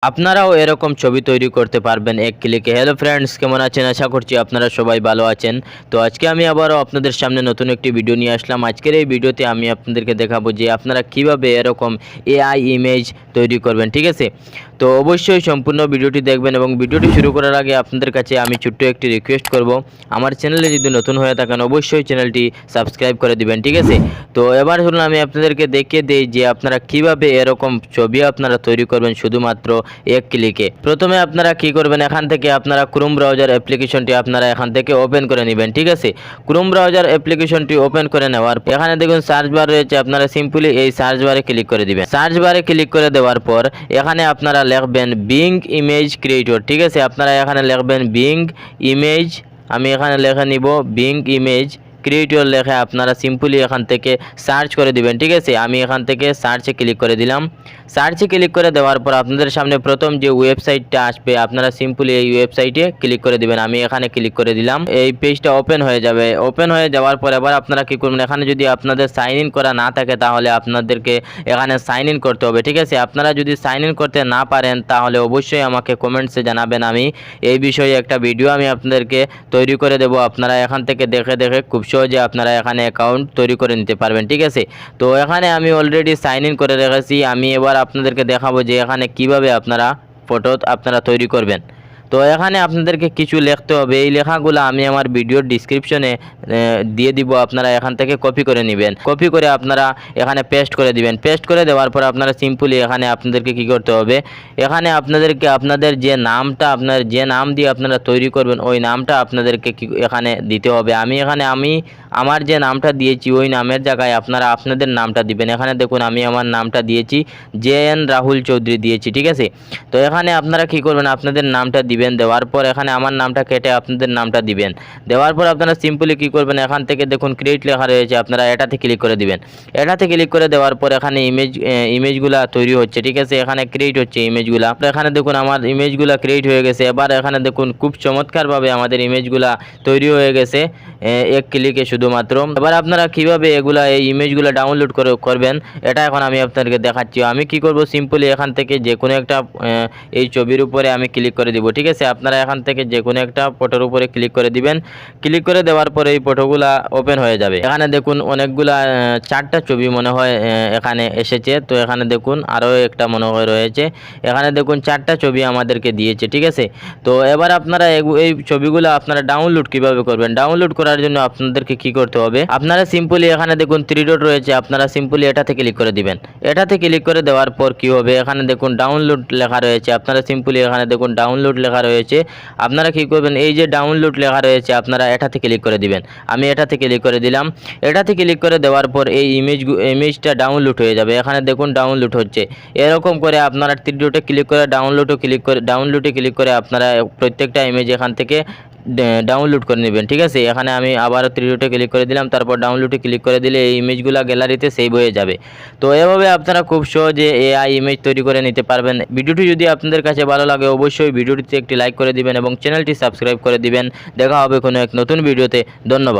আপনারাও এরকম ছবি তৈরি করতে পারবেন এক ক্লিকে। হ্যালো ফ্রেন্ডস, কেমন আছেন? আশা করছি আপনারা সবাই ভালো আছেন। তো আজকে আমি আবারও আপনাদের সামনে নতুন একটি ভিডিও নিয়ে আসলাম। আজকের এই ভিডিওতে আমি আপনাদেরকে দেখাবো যে আপনারা কিভাবে এরকম এআই ইমেজ তৈরি করবেন, ঠিক আছে? তো অবশ্যই সম্পূর্ণ ভিডিওটি দেখবেন এবং ভিডিওটি শুরু করার আগে আপনাদের কাছে আমি ছোট্ট একটি রিকোয়েস্ট করব। আমার চ্যানেলে যদি নতুন হয়ে থাকেন অবশ্যই চ্যানেলটি সাবস্ক্রাইব করে দিবেন, ঠিক আছে? তো এবার শুনুন, আমি আপনাদেরকে দেখিয়ে দেই যে আপনারা কিভাবে এরকম ছবি আপনারা তৈরি করবেন শুধুমাত্র এক ক্লিকে। প্রথমে আপনারা কি করবেন, এখান থেকে আপনারা ক্রোম ব্রাউজার অ্যাপ্লিকেশনটি আপনারা এখান থেকে ওপেন করে নেবেন, ঠিক আছে? ক্রোম ব্রাউজার অ্যাপ্লিকেশনটি ওপেন করে নেওয়ার এখানে দেখুন সার্চ বার রয়েছে, আপনারা সিম্পলি এই সার্চ বারে ক্লিক করে দিবেন। সার্চ বারে ক্লিক করে দেওয়ার পর এখানে আপনারা লিখবেন বিং ইমেজ ক্রিয়েটর, ঠিক আছে? আপনারা এখানে লিখবেন বিং ইমেজ, আমি এখানে লেখা নিব বিং ইমেজ ক্রিয়েটর লেখে আপনারা সিম্পলি এখান থেকে সার্চ করে দিবেন, ঠিক আছে? আমি এখান থেকে সার্চে ক্লিক করে দিলাম। সার্চে ক্লিক করে দেওয়ার পর আপনাদের সামনে প্রথম যে ওয়েবসাইটটা আসবে আপনারা সিম্পলি এই ওয়েবসাইটে ক্লিক করে দিবেন। আমি এখানে ক্লিক করে দিলাম, এই পেজটা ওপেন হয়ে যাবে। ওপেন হয়ে যাওয়ার পর এবার আপনারা কি করবেন, এখানে যদি আপনাদের সাইন ইন করা না থাকে তাহলে আপনাদেরকে এখানে সাইন ইন করতে হবে, ঠিক আছে? আপনারা যদি সাইন ইন করতে না পারেন তাহলে অবশ্যই আমাকে কমেন্টসে জানাবেন, আমি এই বিষয়ে একটা ভিডিও আমি আপনাদেরকে তৈরি করে দেব। আপনারা এখান থেকে দেখে দেখে খুব সহজে আপনারা এখানে অ্যাকাউন্ট তৈরি করে নিতে পারবেন, ঠিক আছে? তো এখানে আমি অলরেডি সাইন ইন করে রেখেছি। আমি এবার আপনাদেরকে দেখাবো যে এখানে কিভাবে আপনারা ফটো আপনারা তৈরি করবেন। তো এখানে আপনাদেরকে কিছু লিখতে হবে, এই লেখাগুলো আমি আমার ভিডিওর ডিসক্রিপশনে দিয়ে দিব, আপনারা এখান থেকে কপি করে নেবেন। কপি করে আপনারা এখানে পেস্ট করে দিবেন। পেস্ট করে দেওয়ার পর আপনারা সিম্পলি এখানে আপনাদেরকে কি করতে হবে, এখানে আপনাদেরকে আপনাদের যে নামটা, আপনার যে নাম দিয়ে আপনারা তৈরি করবেন ওই নামটা আপনাদেরকে এখানে দিতে হবে। আমি এখানে আমার যে নামটা দিয়েছি ওই নামের জায়গায় আপনারা আপনাদের নামটা দিবেন। এখানে দেখুন আমি আমার নামটা দিয়েছি JN রাহুল চৌধুরী দিয়েছি, ঠিক আছে? তো এখানে আপনারা কি করবেন, আপনাদের নামটা দিবেন। দেওয়ার পর এখানে আমার নামটা কেটে আপনাদের নামটা দিবেন। দেওয়ার পর আপনারা সিম্পলি কি করবেন, এখান থেকে দেখুন ক্রিয়েট লেখা রয়েছে, আপনারা এটাতে ক্লিক করে দিবেন। এটাতে ক্লিক করে দেওয়ার পর এখানে ইমেজগুলা তৈরি হচ্ছে, ঠিক আছে? এখানে ক্রিয়েট হচ্ছে ইমেজগুলা। এখানে দেখুন আমার ইমেজগুলা ক্রিয়েট হয়ে গেছে। এবার এখানে দেখুন খুব চমৎকারভাবে আমাদের ইমেজগুলা তৈরি হয়ে গেছে এক ক্লিকে শুধুমাত্র। এবার আপনারা কিভাবে এই ইমেজগুলো ডাউনলোড করবেন এটা এখন আমি আপনাদেরকে দেখাচ্ছি। আমি কি করব, সিম্পলি এখান থেকে যে কোনো একটা এই ছবির উপরে আমি ক্লিক করে দিব, ঠিক আছে? আপনারা এখান থেকে যে কোনো একটা ফটোর উপরে ক্লিক করে দিবেন। ক্লিক করে দেওয়ার পরে এই ফটোগুলা ওপেন হয়ে যাবে। এখানে দেখুন অনেকগুলা 4টা ছবি মনে হয় এখানে এসেছে। তো এখানে দেখুন আরও একটা মনে হয় রয়েছে। এখানে দেখুন 4টা ছবি আমাদেরকে দিয়েছে, ঠিক আছে? তো এবার আপনারা এই ছবিগুলো আপনারা ডাউনলোড কিভাবে করবেন, ডাউনলোড করার জন্য আপনাদেরকে কি করতে হবে, আপনারা সিম্পলি এখানে দেখুন 3 ডট রয়েছে, আপনারা সিম্পলি এটাতে ক্লিক করে দিবেন। এটাতে ক্লিক করে দেওয়ার পর কি হবে, এখানে দেখুন ডাউনলোড লেখা রয়েছে, আপনারা সিম্পলি এখানে দেখুন ডাউনলোড লেখা রয়েছে। আপনারা কি করবেন, এই যে ডাউনলোড লেখা রয়েছে আপনারা এটাতে ক্লিক করে দিবেন। আমি এটাতে ক্লিক করে দিলাম। এটাতে ক্লিক করে দেওয়ার পর এই ইমেজটা ডাউনলোড হয়ে যাবে। এখানে দেখুন ডাউনলোড হচ্ছে। এরকম করে আপনারা 3 ডটে ক্লিক করে ডাউনলোডে ক্লিক করে আপনারা প্রত্যেকটা ইমেজ এখান থেকে ডাউনলোড করে নেবেন, ঠিক আছে? এখানে আমি আবার 3 ডটে ক্লিক করে দিলাম, তারপর ডাউনলোডে ক্লিক করে দিলে এই ইমেজগুলো গ্যালারিতে সেভ হয়ে যাবে। তো এভাবে আপনারা খুব সহজে এআই ইমেজ তৈরি করে নিতে পারবেন। ভিডিওটি যদি আপনাদের কাছে ভালো লাগে অবশ্যই ভিডিওটিতে একটি লাইক করে দিবেন এবং চ্যানেলটি সাবস্ক্রাইব করে দিবেন। দেখা হবে কোনো এক নতুন ভিডিওতে। ধন্যবাদ।